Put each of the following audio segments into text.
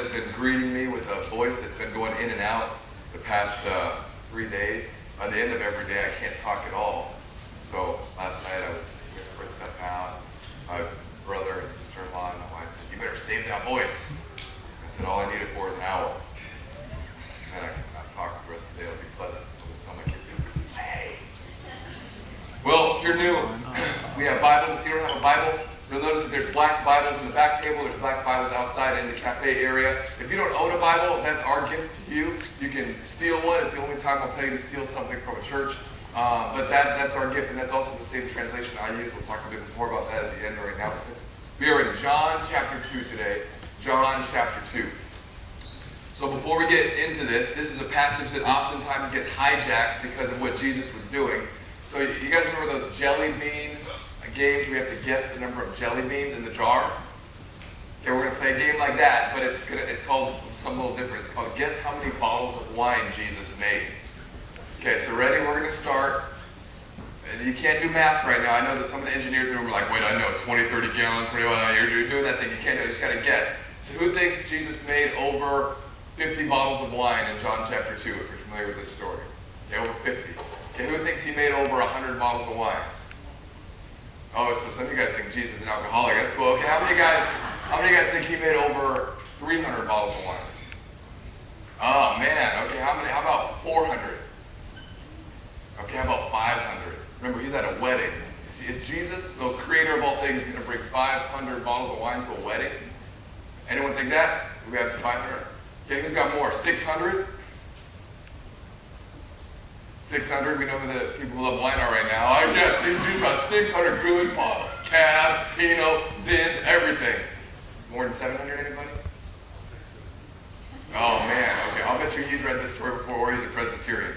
has been greeting me with a voice that's been going in and out the past 3 days. By the end of every day, I can't talk at all. So last night I was whispering stuff out. My brother and sister-in-law and my wife said, "You better save that voice." I said, "All I need it for is an hour." And then I cannot talk the rest of the day. It'll be pleasant. I'll just tell my kids to, "Hey." Well, if you're new, we have Bibles. If you don't have a Bible, you'll notice that there's black Bibles in the back table. There's black Bibles outside in the cafe area. If you don't own a Bible, that's our gift to you. You can steal one. It's the only time I'll tell you to steal something from a church. But that's our gift, and that's also the same translation I use. We'll talk a bit more about that at the end during announcements. We are in John chapter 2 today. John chapter 2. So before we get into this is a passage that oftentimes gets hijacked because of what Jesus was doing. So you guys remember those jelly bean games? We have to guess the number of jelly beans in the jar. Okay, we're going to play a game like that, but it's called something a little different. It's called Guess How Many Bottles of Wine Jesus Made. Okay, so ready? We're going to start. And you can't do math right now. I know that some of the engineers in the room are like, "Wait, I know, 20, 30 gallons. You're doing that thing. You can't do it. You just got to guess." So who thinks Jesus made over 50 bottles of wine in John chapter 2, if you're familiar with this story? Okay, over 50. Okay, who thinks he made over 100 bottles of wine? Oh, so some of you guys think Jesus is an alcoholic. That's cool. Okay, how many of you guys think he made over 300 bottles of wine? Oh, man. Okay, how about 400? Okay, how about 500? Remember, he's at a wedding. Is Jesus, the creator of all things, going to bring 500 bottles of wine to a wedding? Anyone think that? We have some 500. Okay, who's got more? 600? 600, we know who the people who love wine are right now. I guess he's about 600 good bottles. Cab, Pinot, Zins, everything. More than 700, anybody? Oh man, okay, I'll bet you he's read this story before, or he's a Presbyterian.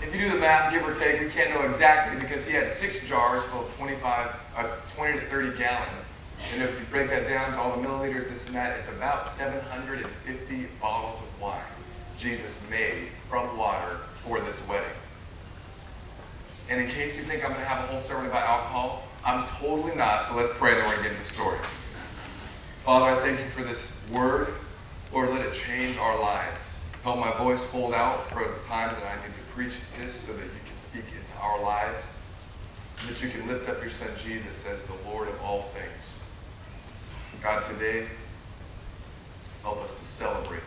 If you do the math, give or take, we can't know exactly because he had 6 jars full of 20 to 30 gallons. And if you break that down to all the milliliters, this and that, it's about 750 bottles of wine Jesus made from water for this wedding. And in case you think I'm going to have a whole sermon about alcohol, I'm totally not, so let's pray that we're going to get into the story. Father, I thank you for this word. Lord, let it change our lives. Help my voice hold out for the time that I need to preach this so that you can speak into our lives, so that you can lift up your Son Jesus as the Lord of all things. God, today, help us to celebrate.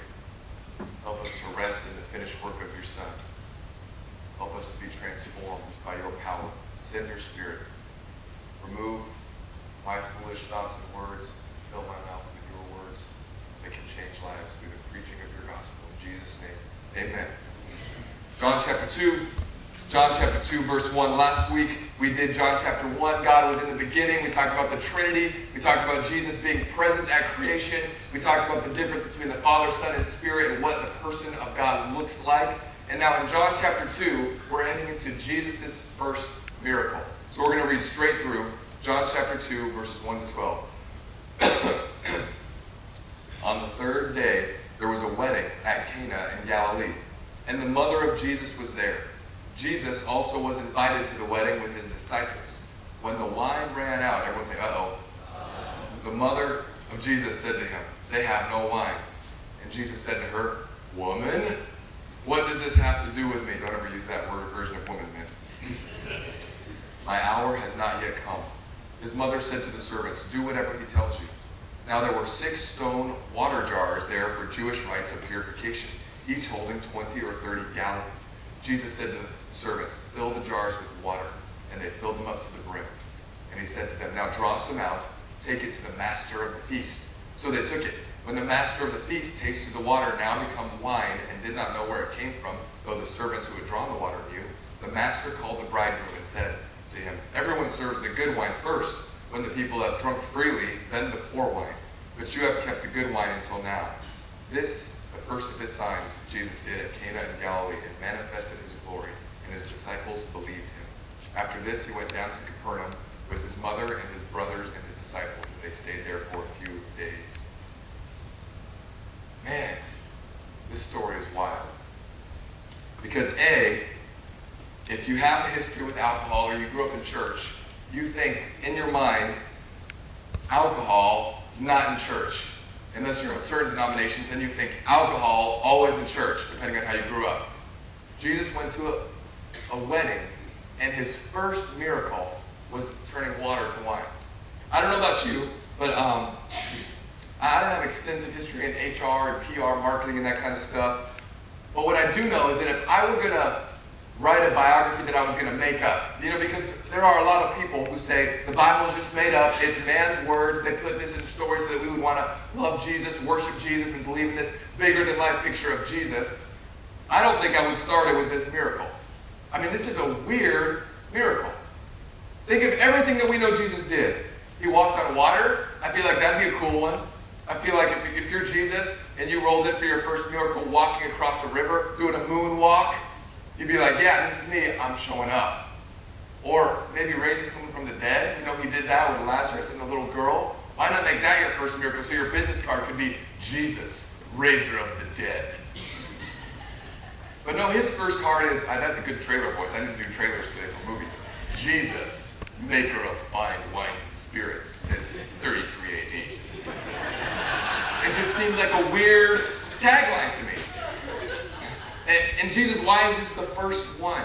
Help us to rest in the finished work of your Son. Help us to be transformed by your power. Send your Spirit. Remove my foolish thoughts and words. Fill my mouth with your words that can change lives through the preaching of your gospel. In Jesus' name, amen. John chapter 2. John chapter 2, verse 1. Last week, we did John chapter 1. God was in the beginning. We talked about the Trinity. We talked about Jesus being present at creation. We talked about the difference between the Father, Son, and Spirit and what the person of God looks like. And now in John chapter 2, we're heading into Jesus' first miracle. So we're going to read straight through John chapter 2, verses 1 to 12. On the third day, there was a wedding at Cana in Galilee, and the mother of Jesus was there. Jesus also was invited to the wedding with his disciples. When the wine ran out, everyone say, uh-oh. The mother of Jesus said to him, "They have no wine." And Jesus said to her, "Woman, what does this have to do with me?" Don't ever use that word version of woman, man. "My hour has not yet come." His mother said to the servants, "Do whatever he tells you." Now there were 6 stone water jars there for Jewish rites of purification, each holding 20 or 30 gallons. Jesus said to the servants, "Fill the jars with water." And they filled them up to the brim. And he said to them, "Now draw some out, take it to the master of the feast." So they took it. When the master of the feast tasted the water now become wine and did not know where it came from, though the servants who had drawn the water knew, the master called the bridegroom and said to him, "Everyone serves the good wine first. When the people have drunk freely, then the poor wine. But you have kept the good wine until now." This, the first of his signs, Jesus did at Cana in Galilee and manifested his glory, and his disciples believed him. After this, he went down to Capernaum with his mother and his brothers and his disciples, and they stayed there for a few days. Man, this story is wild. Because if you have a history with alcohol or you grew up in church, you think in your mind, alcohol, not in church. unless you're in certain denominations, then you think alcohol always in church, depending on how you grew up. Jesus went to a wedding, and his first miracle was turning water to wine. I don't know about you, but I don't have extensive history in HR and PR, marketing, and that kind of stuff. But what I do know is that if I were going to write a biography that I was going to make up, because there are a lot of people who say the Bible is just made up, it's man's words, they put this in stories so that we would want to love Jesus, worship Jesus, and believe in this bigger-than-life picture of Jesus. I don't think I would start it with this miracle. I mean, this is a weird miracle. Think of everything that we know Jesus did. He walked on water. I feel like that'd be a cool one. I feel like if you're Jesus and you rolled in for your first miracle walking across a river, doing a moonwalk, you'd be like, yeah, this is me, I'm showing up. Or maybe raising someone from the dead. He did that with Lazarus and the little girl. Why not make that your first miracle so your business card could be Jesus, raiser of the dead? But no, his first card is, that's a good trailer voice. I need to do trailers today for movies. Jesus, maker of fine wines and spirits since 33 AD. It just seems like a weird tagline to me. And Jesus, why is this the first one?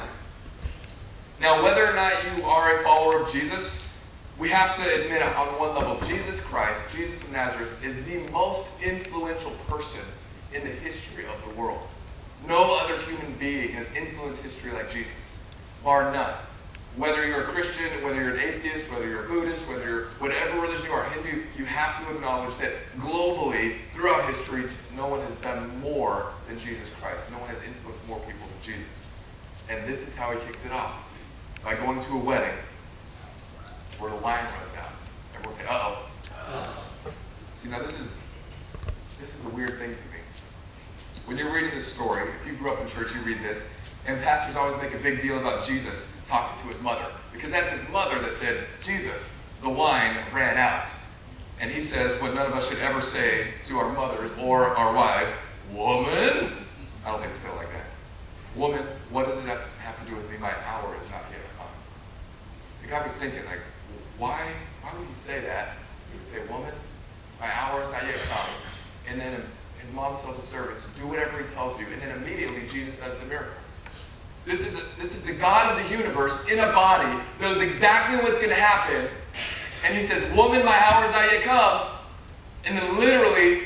Now, whether or not you are a follower of Jesus, we have to admit on one level, Jesus Christ, Jesus of Nazareth, is the most influential person in the history of the world. No other human being has influenced history like Jesus, bar none. Whether you're a Christian, whether you're an atheist, whether you're a Buddhist, whether you're whatever religion you are, Hindu, you have to acknowledge that globally, throughout history, no one has done more than Jesus Christ. No one has influenced more people than Jesus. And this is how he kicks it off. By going to a wedding where the wine runs out. Everyone say, uh-oh. See, now this is a weird thing to me. When you're reading this story, if you grew up in church, you read this, and pastors always make a big deal about Jesus talking to his mother. Because that's his mother that said, Jesus, the wine ran out. And he says what none of us should ever say to our mothers or our wives, woman. I don't think it's said like that. Woman, what does it have to do with me? My hour is not yet come. It got me thinking, like, why would he say that? He would say, woman, my hour is not yet come. And then his mom tells the servants, do whatever he tells you. And then immediately Jesus does the miracle. This is the God of the universe in a body, knows exactly what's going to happen. And he says, woman, my hour is not yet come. And then literally,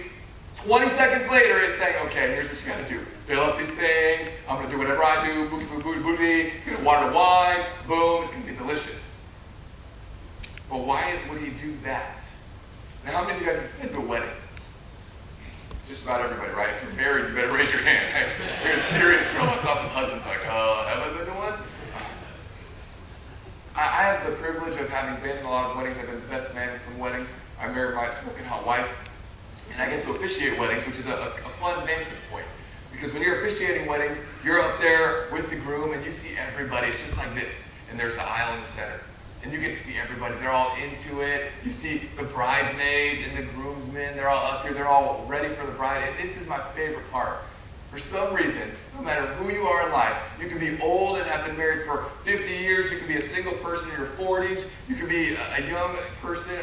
20 seconds later, it's saying, okay, here's what you got to do. Fill up these things. I'm going to do whatever I do. Booty, booty, booty, booty. It's going to water the wine. Boom. It's going to be delicious. But why would he do that? Now, how many of you guys have been to a wedding? Just about everybody, right? If you're married, you better raise your hand. You're in serious trouble. I saw some husbands like, have I been to one? I have the privilege of having been in a lot of weddings. I've been the best man in some weddings. I married my smoking hot wife. And I get to officiate weddings, which is a fun vantage point. Because when you're officiating weddings, you're up there with the groom and you see everybody. It's just like this. And there's the aisle in the center. And you get to see everybody. They're all into it. You see the bridesmaids and the groomsmen. They're all up here. They're all ready for the bride. And this is my favorite part. For some reason, no matter who you are in life, you can be old and have been married for 50 years. You can be a single person in your 40s. You can be a young person.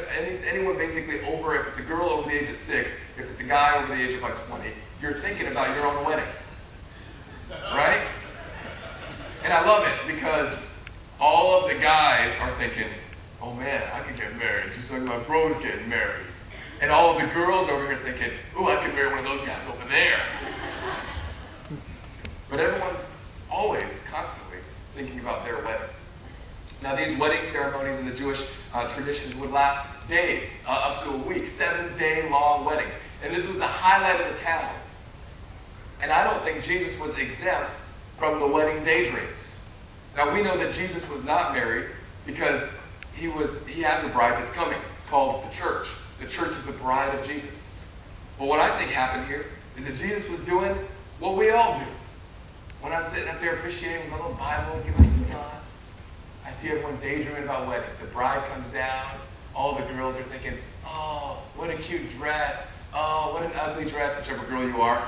Anyone basically over, if it's a girl over the age of 6, if it's a guy over the age of like 20, you're thinking about your own wedding. Right? And I love it because all of the guys are thinking, oh man, I could get married just like my bro's getting married. And all of the girls over here thinking, ooh, I could marry one of those guys over there. But everyone's always, constantly thinking about their wedding. Now, these wedding ceremonies in the Jewish traditions would last days, up to a week, 7-day-long weddings. And this was the highlight of the town. And I don't think Jesus was exempt from the wedding daydreams. Now, we know that Jesus was not married because he has a bride that's coming. It's called the church. The church is the bride of Jesus. But what I think happened here is that Jesus was doing what we all do. When I'm sitting up there officiating with my little Bible, give us a God, I see everyone daydreaming about weddings. The bride comes down. All the girls are thinking, oh, what a cute dress. Oh, what an ugly dress, whichever girl you are.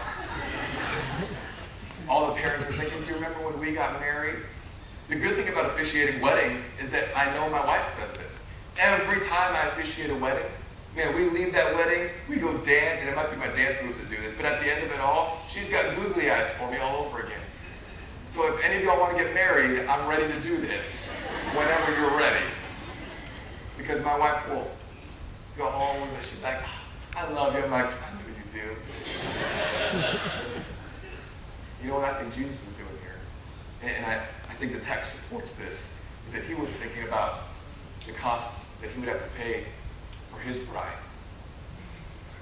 All the parents are thinking, do you remember when we got married? The good thing about officiating weddings is that I know my wife does this. Every time I officiate a wedding, Man, we leave that wedding, we go dance, and it might be my dance moves that do this, but at the end of it all, she's got googly eyes for me all over again. So if any of y'all want to get married, I'm ready to do this whenever you're ready. Because my wife will go home and she's like, I love you. I'm like, I know you do. You know what I think Jesus was doing here? And I think the text supports this, is that he was thinking about the cost that he would have to pay for his bride.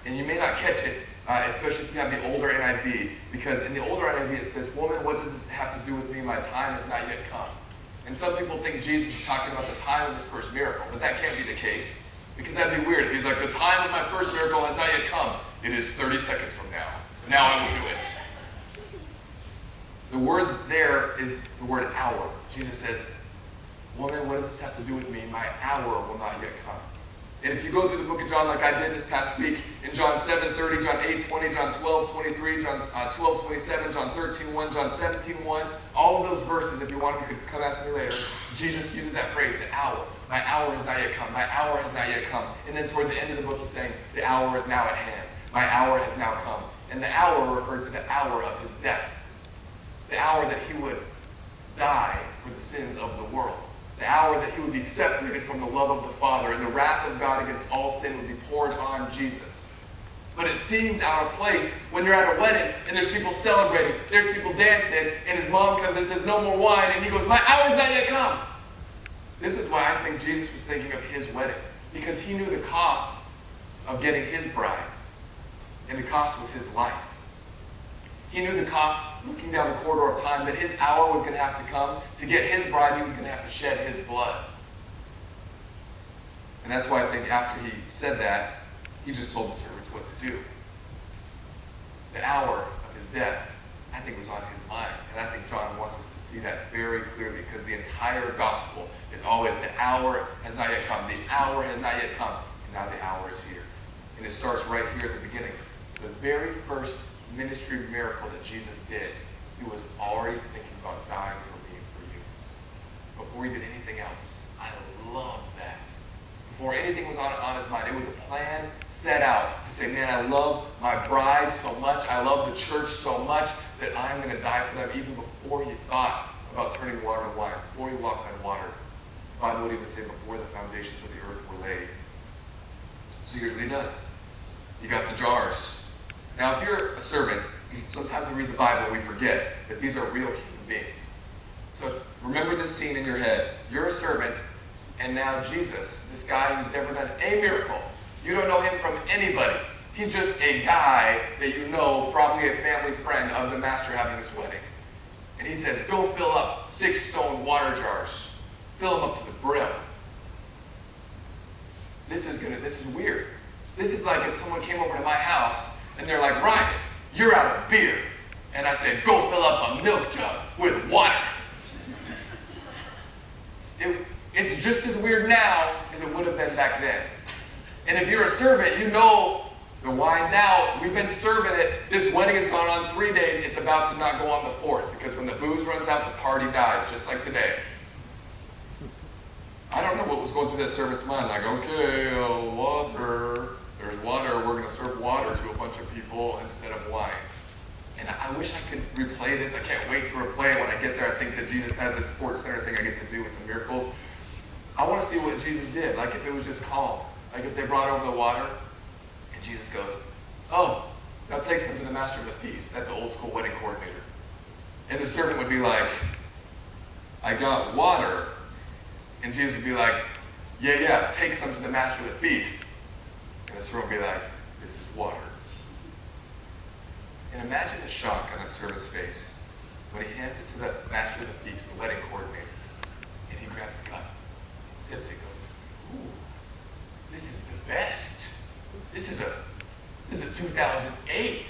And you may not catch it, especially if you have the older NIV, because in the older NIV it says, woman, what does this have to do with me? My time has not yet come. And some people think Jesus is talking about the time of his first miracle, but that can't be the case, because that'd be weird. If he's like, the time of my first miracle has not yet come. It is 30 seconds from now. Now I will do it. The word there is the word hour. Jesus says, woman, what does this have to do with me? My hour will not yet come. And if you go through the book of John like I did this past week, in John 7:30, John 8:20, John 12:23, John 12:27, John 13:1, John 17:1, all of those verses, if you want, you could come ask me later, Jesus uses that phrase, the hour. My hour has not yet come. My hour has not yet come. And then toward the end of the book, he's saying, the hour is now at hand. My hour has now come. And the hour referred to the hour of his death. The hour that he would die for the sins of the world. The hour that he would be separated from the love of the Father, and the wrath of God against all sin would be poured on Jesus. But it seems out of place when you're at a wedding and there's people celebrating, there's people dancing, and his mom comes and says, no more wine, and he goes, my hour's not yet come. This is why I think Jesus was thinking of his wedding, because he knew the cost of getting his bride, and the cost was his life. He knew the cost, looking down the corridor of time, that his hour was going to have to come. To get his bride, he was going to have to shed his blood. And that's why I think after he said that, he just told the servants what to do. The hour of his death, I think, was on his mind. And I think John wants us to see that very clearly, because the entire gospel is always, the hour has not yet come. The hour has not yet come. And now the hour is here. And it starts right here at the beginning. The very first ministry miracle that Jesus did, he was already thinking about dying for me and for you. Before he did anything else. I love that. Before anything was on his mind, it was a plan set out to say, man, I love my bride so much, I love the church so much, that I'm going to die for them, even before he thought about turning water to wine, before he walked on water. The Bible would even say before the foundations of the earth were laid. So here's what he does. You got the jars. Now, if you're a servant, sometimes we read the Bible and we forget that these are real human beings. So remember this scene in your head. You're a servant, and now Jesus, this guy who's never done a miracle, you don't know him from anybody. He's just a guy that you know, probably a family friend of the master having this wedding. And he says, go fill up 6 stone water jars. Fill them up to the brim. This is weird. This is like if someone came over to my house and they're like, Ryan, you're out of beer. And I said, go fill up a milk jug with water. It's just as weird now as it would have been back then. And if you're a servant, you know the wine's out. We've been serving it. This wedding has gone on 3 days. It's about to not go on the 4th, because when the booze runs out, the party dies, just like today. I don't know what was going through that servant's mind. Like, okay, water. There's water. We're going to serve water to a bunch of people instead of wine. And I wish I could replay this. I can't wait to replay it when I get there. I think that Jesus has this sports center thing I get to do with the miracles. I want to see what Jesus did. Like if it was just calm. Like if they brought over the water and Jesus goes, oh, now take some to the master of the feast. That's an old school wedding coordinator. And the servant would be like, I got water. And Jesus would be like, yeah, take some to the master of the feast. And the servant would be like, this is water. And imagine the shock on that servant's face when he hands it to the master of the feast, the wedding coordinator, and he grabs the cup, sips it, goes, ooh, this is the best. This is a 2008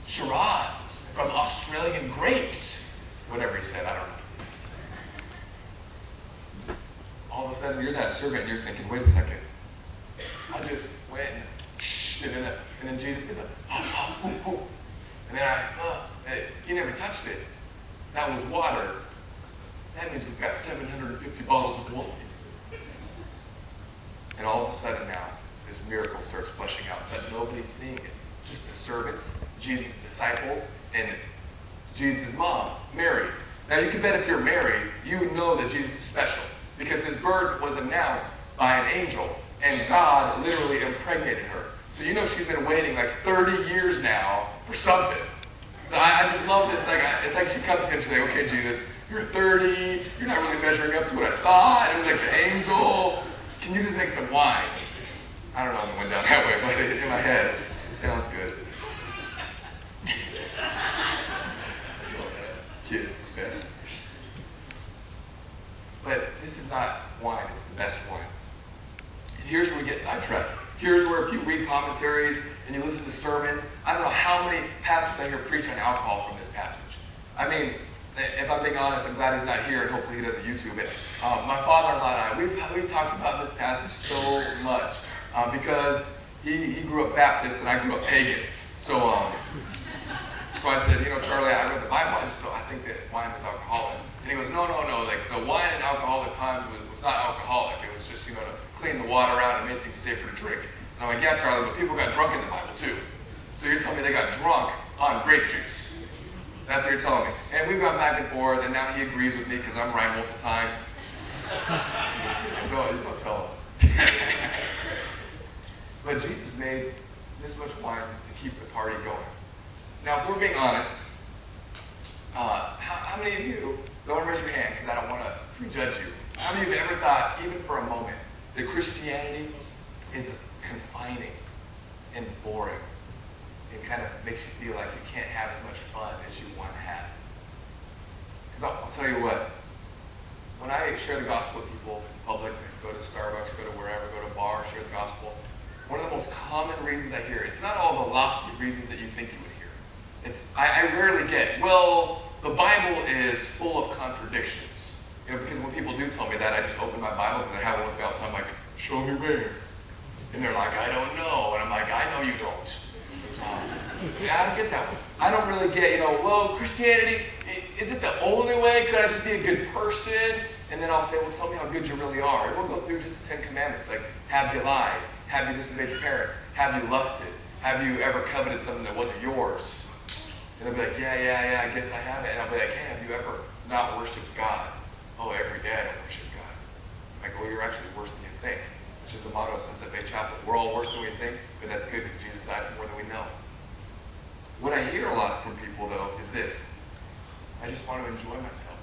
Shiraz from Australian grapes. Whatever he said, I don't know. All of a sudden, you're that servant and you're thinking, wait a second. I just went and then Jesus did the, and then he never touched it. That was water. That means we've got 750 bottles of wine. And all of a sudden now, this miracle starts fleshing out, but nobody's seeing it. Just the servants, Jesus' disciples, and Jesus' mom, Mary. Now you can bet if you're Mary, you know that Jesus is special because his birth was announced by an angel and God literally impregnated her. So you know she's been waiting like 30 years now for something. I just love this. It's like she comes to him and she's like, okay, Jesus, you're 30. You're not really measuring up to what I thought. It was like the angel. Can you just make some wine? I don't know if it went down that way, but in my head, it sounds good. Kid, best. But this is not wine. It's the best wine. And here's where we get sidetracked. Here's where if you read commentaries and you listen to sermons, I don't know how many pastors I hear preach on alcohol from this passage. I mean, if I'm being honest, I'm glad he's not here and hopefully he doesn't YouTube it. My father-in-law and I, we've talked about this passage so much because he grew up Baptist and I grew up pagan. So I said, Charlie, I read the Bible, I think that wine was alcoholic. And he goes, no, like the wine in alcoholic times was not alcoholic. It was just, to clean the water out and make things safer to drink. And I'm like, yeah, Charlie, but people got drunk in the Bible too. So you're telling me they got drunk on grape juice. That's what you're telling me. And we've gone back and forth, and now he agrees with me because I'm right most of the time. No, you don't tell him. But Jesus made this much wine to keep the party going. Now, if we're being honest, how many of you, don't raise your hand because I don't want to prejudge you, how many of you ever thought, even for a moment, that Christianity is confining and boring and kind of makes you feel like you can't have as much fun as you want to have? Because I'll tell you what, when I share the gospel with people in public, go to Starbucks, go to wherever, go to a bar, share the gospel, one of the most common reasons I hear, it's not all the lofty reasons that you think you would hear. I rarely get, well, the Bible is full of contradictions. Because when people do tell me that, I just open my Bible because I have one with me all the time, like, show me where. And they're like, I don't know. And I'm like, I know you don't. Yeah, I don't get that one. I don't really get, well, Christianity, is it the only way? Could I just be a good person? And then I'll say, well, tell me how good you really are. And we'll go through just the 10 Commandments. Like, have you lied? Have you disobeyed your parents? Have you lusted? Have you ever coveted something that wasn't yours? And they'll be like, yeah, I guess I haven't. And I'll be like, hey, have you ever not worshipped God? Oh, every day I don't worship God. I go, well, you're actually worse than you think. Which is the motto of Sunset Bay Chapel. We're all worse than we think, but that's good because Jesus died for more than we know. What I hear a lot from people, though, is this. I just want to enjoy myself.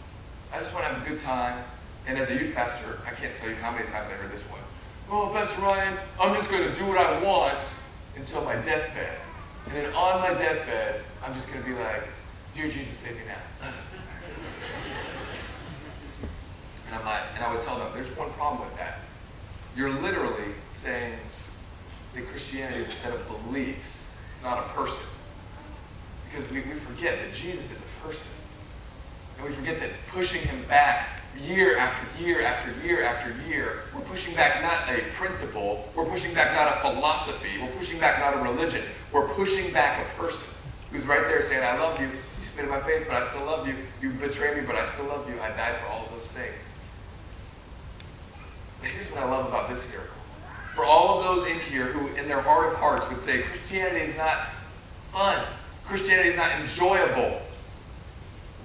I just want to have a good time. And as a youth pastor, I can't tell you how many times I heard this one. Oh, Pastor Ryan, I'm just going to do what I want until my deathbed. And then on my deathbed, I'm just going to be like, dear Jesus, save me now. And I would tell them, there's one problem with that. You're literally saying that Christianity is a set of beliefs, not a person. Because we forget that Jesus is a person. And we forget that pushing him back year after year after year after year, we're pushing back not a principle, we're pushing back not a philosophy, we're pushing back not a religion, we're pushing back a person who's right there saying, I love you, you spit in my face, but I still love you, you betrayed me, but I still love you, I died for all of those things. But here's what I love about this miracle. For all of those in here who, in their heart of hearts, would say, Christianity is not fun. Christianity is not enjoyable.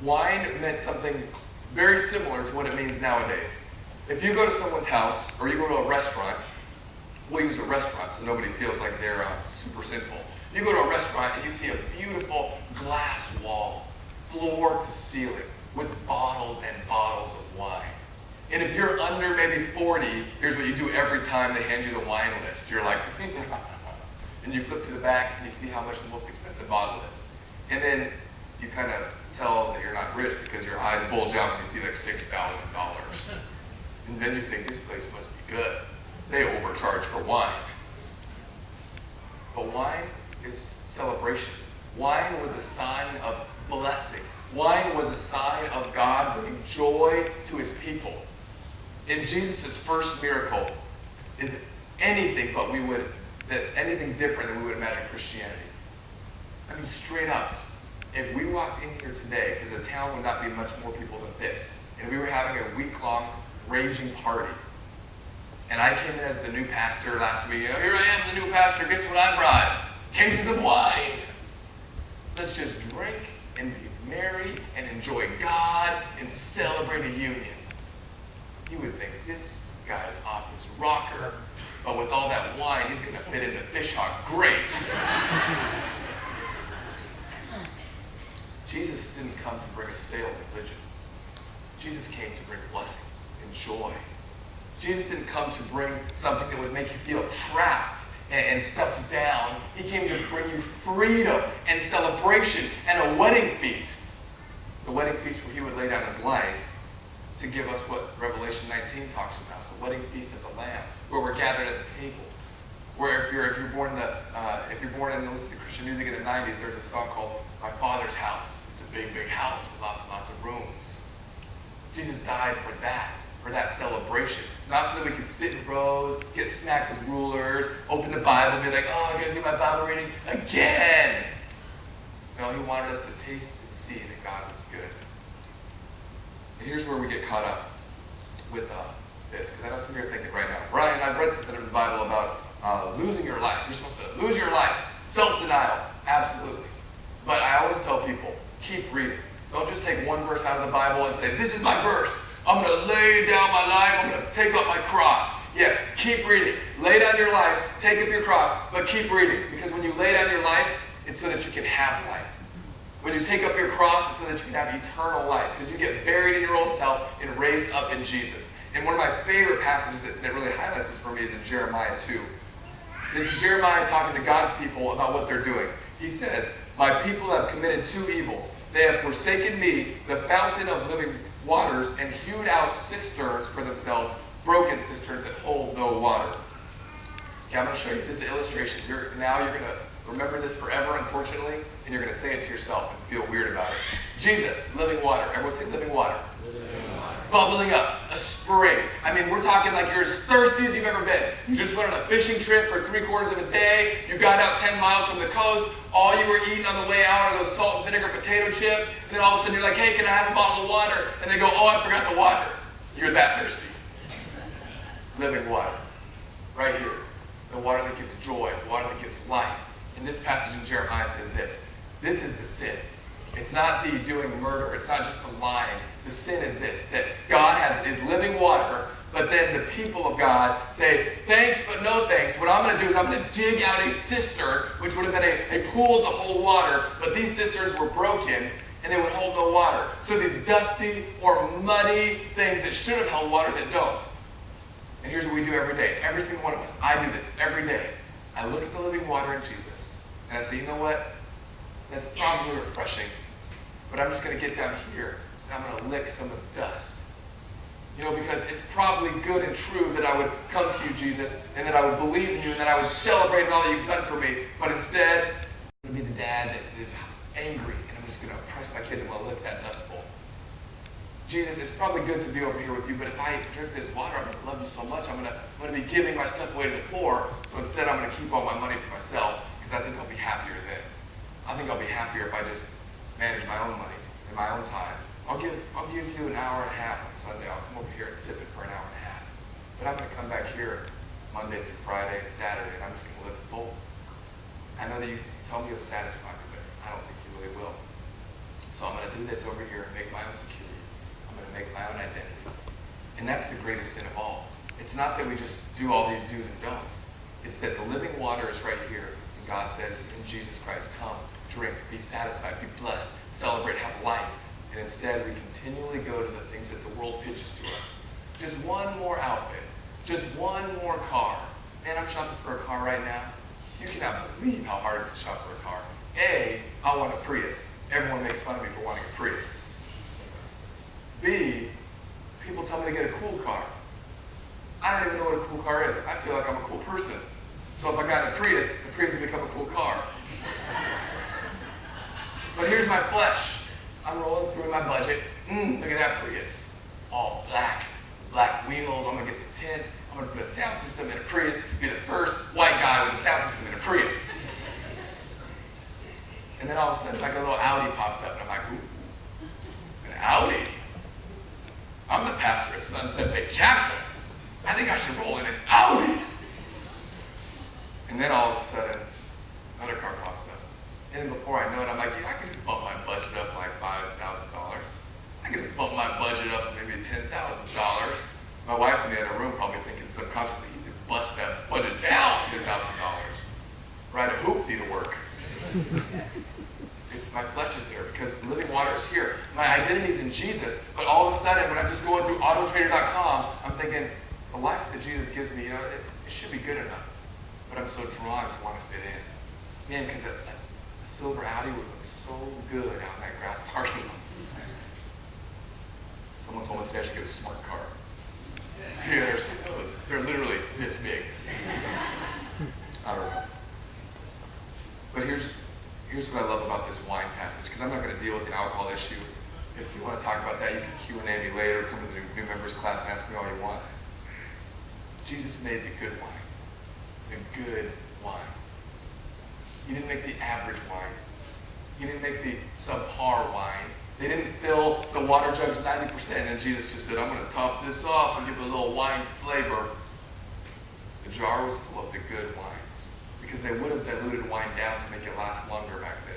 Wine meant something very similar to what it means nowadays. If you go to someone's house, or you go to a restaurant, we'll use a restaurant so nobody feels like they're super sinful. You go to a restaurant and you see a beautiful glass wall, floor to ceiling, with bottles and bottles of wine. And if you're under maybe 40, here's what you do every time they hand you the wine list. You're like, and you flip to the back and you see how much the most expensive bottle is. And then you kind of tell that you're not rich because your eyes bulge out and you see like $6,000. And then you think, this place must be good. They overcharge for wine. But wine is celebration. Wine was a sign of blessing. Wine was a sign of God bringing joy to his people. And Jesus' first miracle is anything anything different than we would imagine Christianity. I mean, straight up, if we walked in here today, because the town would not be much more people than this, and we were having a week-long raging party, and I came in as the new pastor last week, here I I'm the new pastor. Guess what I brought? Cases of wine. Let's just drink and be merry and enjoy God and celebrate a union. You would think this guy's off his rocker, but with all that wine, he's going to fit into Fish Hawk great. Jesus didn't come to bring a stale religion. Jesus came to bring blessing and joy. Jesus didn't come to bring something that would make you feel trapped and stuffed down. He came to bring you freedom and celebration and a wedding feast. The wedding feast where he would lay down his life to give us what Revelation 19 talks about, the wedding feast of the Lamb, where we're gathered at the table. Where if you're born and listen to Christian music in the 90s, there's a song called My Father's House. It's a big, big house with lots and lots of rooms. Jesus died for that celebration. Not so that we could sit in rows, get smacked with rulers, open the Bible, and be like, oh, I'm going to do my Bible reading again. No, he wanted us to taste and see that God was good. And here's where we get caught up with this, because I know some of you are thinking right now, Brian, I've read something in the Bible about losing your life. You're supposed to lose your life. Self-denial. Absolutely. But I always tell people, keep reading. Don't just take one verse out of the Bible and say, this is my verse. I'm going to lay down my life. I'm going to take up my cross. Yes, keep reading. Lay down your life, take up your cross, but keep reading. Because when you lay down your life, it's so that you can have life. When you take up your cross, it's so that you can have eternal life. Because you get buried in your old self and raised up in Jesus. And one of my favorite passages that really highlights this for me is in Jeremiah 2. This is Jeremiah talking to God's people about what they're doing. He says, my people have committed two evils. They have forsaken me, the fountain of living waters, and hewed out cisterns for themselves, broken cisterns that hold no water. Okay, I'm going to show you this illustration. You're going to remember this forever, unfortunately, and you're going to say it to yourself and feel weird about it. Jesus, living water. Everyone say living water. Living water. Bubbling up, a spring. I mean, we're talking like you're as thirsty as you've ever been. You just went on a fishing trip for 3/4 of a day. You got out 10 miles from the coast. All you were eating on the way out are those salt and vinegar potato chips. And then all of a sudden you're like, hey, can I have a bottle of water? And they go, oh, I forgot the water. You're that thirsty. Living water. Right here. The water that gives joy. The water that gives life. And this passage in Jeremiah says this. This is the sin. It's not the doing murder. It's not just the lying. The sin is this, that God is living water, but then the people of God say, thanks, but no thanks. What I'm going to do is I'm going to dig out a cistern, which would have been a pool to hold water, but these cisterns were broken, and they would hold no water. So these dusty or muddy things that should have held water that don't. And here's what we do every day. Every single one of us. I do this every day. I look at the living water in Jesus, and I say, you know what? That's probably refreshing, but I'm just going to get down here, and I'm going to lick some of the dust. You know, because it's probably good and true that I would come to you, Jesus, and that I would believe in you, and that I would celebrate all that you've done for me. But instead, I'm going to be the dad that is angry, and I'm just going to oppress my kids and want to lick that dust bowl. Jesus, it's probably good to be over here with you, but if I drink this water, I'm going to love you so much. I'm going to be giving my stuff away to the poor. So instead, I'm going to keep all my money for myself, because I think I'll be happier then. I think I'll be happier if I just manage my own money in my own time. I'll give you an hour and a half on Sunday. I'll come over here and sip it for an hour and a half. But I'm going to come back here Monday through Friday and Saturday, and I'm just going to live full. I know that you tell me you'll satisfy me, but I don't think you really will. So I'm going to do this over here and make my own security. I'm going to make my own identity. And that's the greatest sin of all. It's not that we just do all these do's and don'ts. It's that the living water is right here. And God says, in Jesus Christ, come, drink, be satisfied, be blessed, celebrate, have life. And instead, we continually go to the things that the world pitches to us. Just one more outfit. Just one more car. Man, I'm shopping for a car right now. You cannot believe how hard it is to shop for a car. A, I want a Prius. Everyone makes fun of me for wanting a Prius. B, people tell me to get a cool car. I don't even know what a cool car is. I feel like I'm a cool person. So if I got a Prius, the Prius would become a cool car. But here's my flesh. I'm rolling through my budget. Look at that Prius. All black. Black wheels. I'm going to get some tint. I'm going to put a sound system in a Prius. Be the first white guy with a sound system in a Prius. And then all of a sudden, like a little Audi pops up, and I'm like, ooh, an Audi? I'm the pastor at Sunset Bay Chapel. I think I should roll in an Audi. And then all of a sudden, another car pops up. And then before I know it, I'm like, yeah, I can just bump my budget up like $5,000. I can just bump my budget up maybe $10,000. My wife's in the other room probably thinking subconsciously, you could bust that budget down $10,000. Ride a hoopsie to work. My flesh is there because living water is here. My identity is in Jesus, but all of a sudden when I'm just going through autotrader.com, I'm thinking, the life that Jesus gives me, it should be good enough. But I'm so drawn to want to fit in. Man, because a silver Audi would look so good out in that grass parking lot. Someone told me today I should get a smart car. Yeah, they're literally this big. I don't know. But here's what I love about this wine passage, because I'm not going to deal with the alcohol issue. If you want to talk about that, you can Q&A me later, come to the new members class and ask me all you want. Jesus made the good wine. The good wine. He didn't make the average wine. He didn't make the subpar wine. They didn't fill the water jugs 90%, and then Jesus just said, I'm going to top this off and give it a little wine flavor. The jar was full of the good wine, because they would have diluted wine down to make it last longer back then.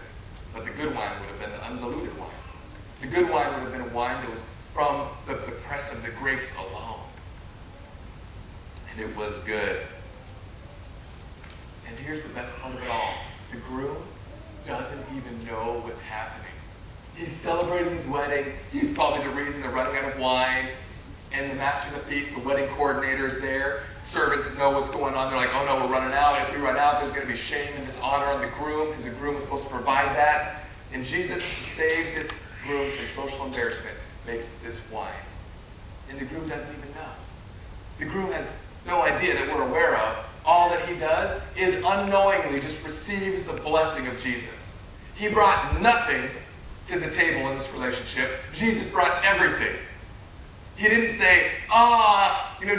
But the good wine would have been the undiluted wine. The good wine would have been a wine that was from the press of the grapes alone. And it was good. And here's the best part of it all. The groom doesn't even know what's happening. He's celebrating his wedding. He's probably the reason they're running out of wine. And the master of the feast, the wedding coordinator is there. Servants know what's going on. They're like, oh no, we're running out. If we run out, there's going to be shame and dishonor on the groom, because the groom was supposed to provide that. And Jesus, to save this groom from social embarrassment, makes this wine. And the groom doesn't even know. The groom has no idea that we're aware of. All that he does is unknowingly just receives the blessing of Jesus. He brought nothing to the table in this relationship. Jesus brought everything. He didn't say,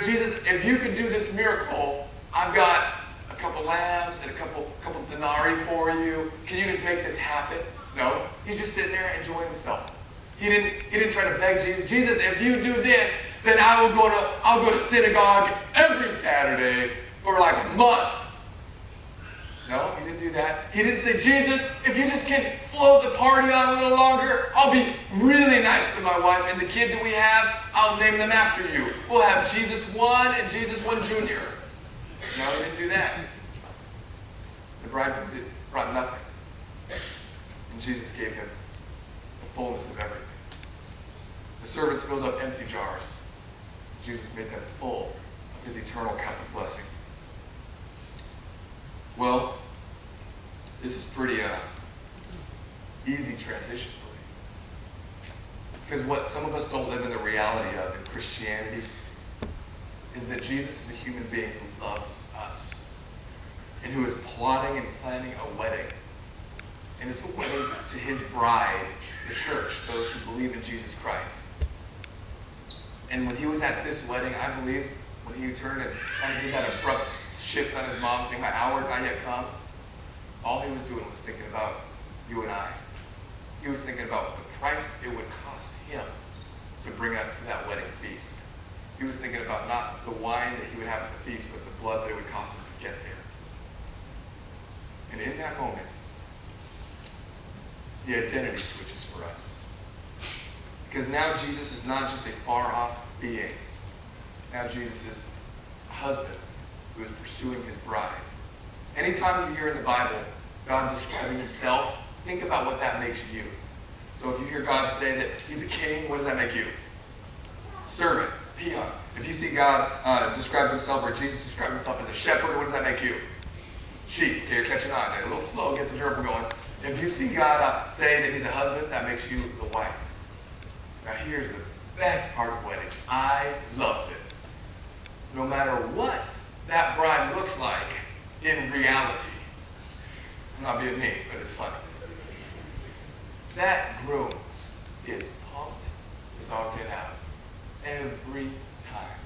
Jesus, if you could do this miracle, I've got a couple lambs and a couple denarii for you. Can you just make this happen? No. He's just sitting there enjoying himself. He didn't try to beg Jesus. Jesus, if you do this, then I'll go to synagogue every Saturday for like a month. No, he didn't do that. He didn't say, Jesus, if you just can float the party on a little longer, I'll be really nice to my wife, and the kids that we have, I'll name them after you. We'll have Jesus 1 and Jesus 1 Junior. No, he didn't do that. The bridegroom brought nothing. And Jesus gave him the fullness of everything. The servants filled up empty jars. Jesus made them full of his eternal cup of blessing. Well, this is pretty easy transition for me. Because what some of us don't live in the reality of in Christianity is that Jesus is a human being who loves us and who is plotting and planning a wedding. And it's a wedding to his bride, the church, those who believe in Jesus Christ. And when he was at this wedding, I believe, when he turned and kind of did that abrupt shift on his mom, saying, my hour not yet come, all he was doing was thinking about you and I. He was thinking about the price it would cost him to bring us to that wedding feast. He was thinking about not the wine that he would have at the feast, but the blood that it would cost him to get there. And in that moment, the identity switches for us. Because now Jesus is not just a far-off being. Now Jesus is a husband who is pursuing his bride. Anytime you hear in the Bible God describing himself, think about what that makes you. So if you hear God say that he's a king, what does that make you? Servant, peon. If you see God describe himself, or Jesus describe himself as a shepherd, what does that make you? Sheep. Okay, you're catching on. A little slow, get the gerbil going. If you see God say that he's a husband, that makes you the wife. Now here's the best part of wedding. I love this. No matter what that bride looks like in reality. I'm not being mean, but it's funny. That groom is pumped as all get out. Every time.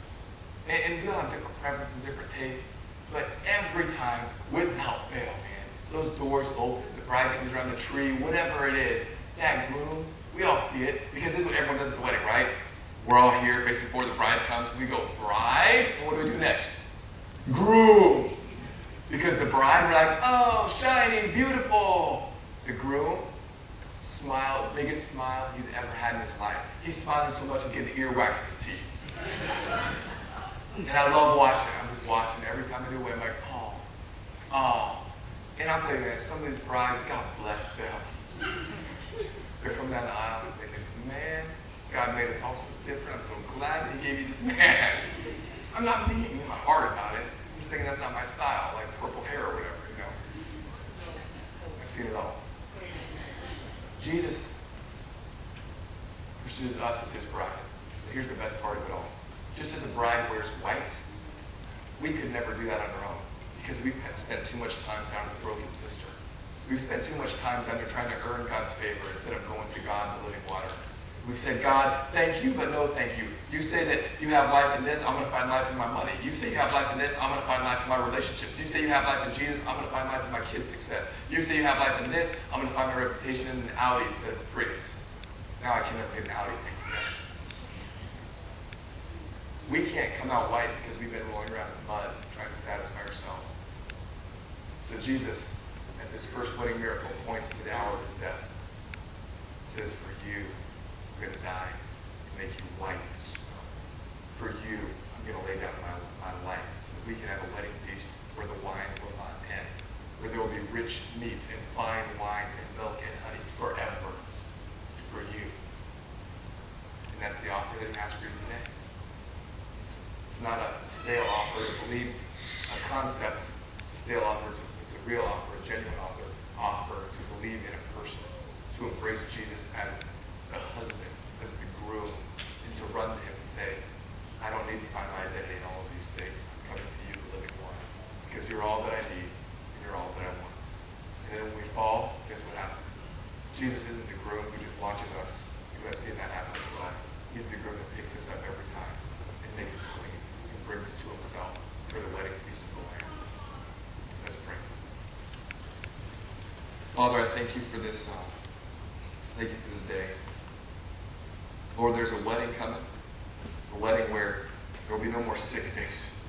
And we all have different preferences, different tastes, but every time, without fail, man, those doors open, the bride comes around the tree, whatever it is, that groom, we all see it, because this is what everyone does at the wedding, right? We're all here facing forward, the bride comes, we go, bride, and what do we do next? Groom. Because the bride were like, oh, shining, beautiful. The groom smiled, biggest smile he's ever had in his life. He's smiling so much he's getting earwax in his teeth. And I love watching. I'm just watching. Every time I do it, I'm like, oh, oh. And I'll tell you, man, some of these brides, God bless them. They're coming down the aisle and thinking, man, God made us all so different. I'm so glad that he gave you this man. I'm not being in my heart about it. I'm just thinking that's not my style, like purple hair or whatever, you know. I've seen it all. Jesus pursues us as his bride. But here's the best part of it all. Just as a bride wears white, we could never do that on our own because we've spent too much time down with broken sister. We've spent too much time down there trying to earn God's favor instead of going to God, the living water. We've said, God, thank you, but no thank you. You say that you have life in this, I'm going to find life in my money. You say you have life in this, I'm going to find life in my relationships. You say you have life in Jesus, I'm going to find life in my kids' success. You say you have life in this, I'm going to find my reputation in an Audi instead of a Prius. Now I can never get an Audi, thank you guys. We can't come out white because we've been rolling around in mud trying to satisfy ourselves. So Jesus, at this first wedding miracle, points to the hour of his death. It says, for you, I'm going to die and make you white as snow. For you, I'm going to lay down my life so that we can have a wedding feast where the wine will not end, where there will be rich meats and fine wines and milk and honey forever for you. And that's the offer that he has for you today. It's not a stale offer to believe a concept. It's a stale offer. It's a real offer, a genuine offer to believe in a person, to embrace Jesus as the husband, as the groom, and to run to him and say, I don't need to find my identity in all of these things. I'm coming to you, the living one, because you're all that I need and you're all that I want. And then when we fall, guess what happens? Jesus isn't the groom who just watches us, because I've seen that happen as well. He's the groom that picks us up every time and makes us clean and brings us to himself for the wedding feast of the Lamb. Let's pray. Father, I thank you for this. Thank you for this day. Lord, there's a wedding coming. A wedding where there will be no more sickness.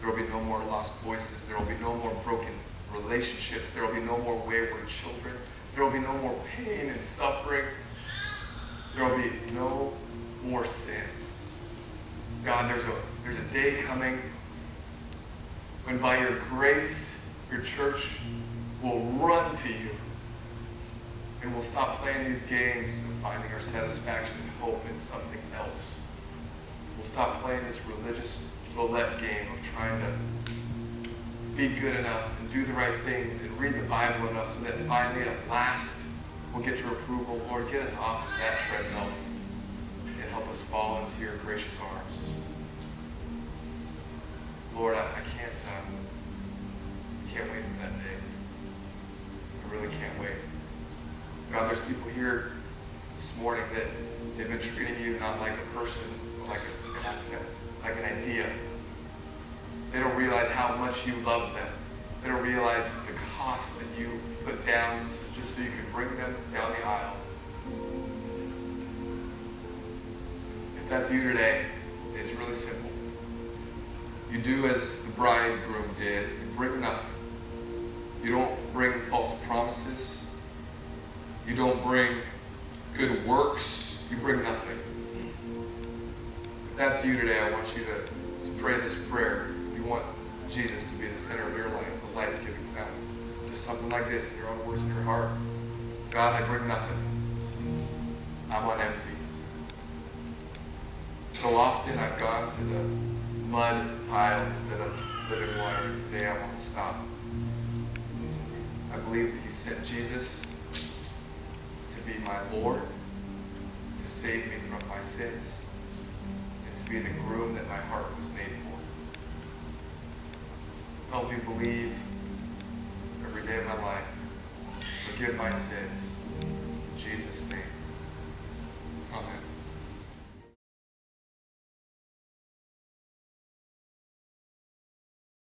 There will be no more lost voices. There will be no more broken relationships. There will be no more wayward children. There will be no more pain and suffering. There will be no more sin. God, there's a day coming when by your grace, your church will run to you. And we'll stop playing these games and finding our satisfaction and hope in something else. We'll stop playing this religious roulette game of trying to be good enough and do the right things and read the Bible enough so that finally at last we'll get your approval. Lord, get us off of that treadmill and help us fall into your gracious arms. Lord, I can't wait for that day. I really can't wait. God, there's people here this morning that they've been treating you not like a person, but like a concept, like an idea. They don't realize how much you love them. They don't realize the cost that you put down just so you can bring them down the aisle. If that's you today, it's really simple. You do as the bridegroom did. You bring nothing. You don't bring false promises. You don't bring good works. You bring nothing. If that's you today, I want you to pray this prayer. If you want Jesus to be the center of your life, the life-giving fountain. Just something like this in your own words in your heart. God, I bring nothing. I'm on empty. So often I've gone to the mud pile instead of living water, and today I want to stop. I believe that you sent Jesus to be my Lord, to save me from my sins, and to be the groom that my heart was made for. Help me believe every day of my life. Forgive my sins. In Jesus' name. Amen.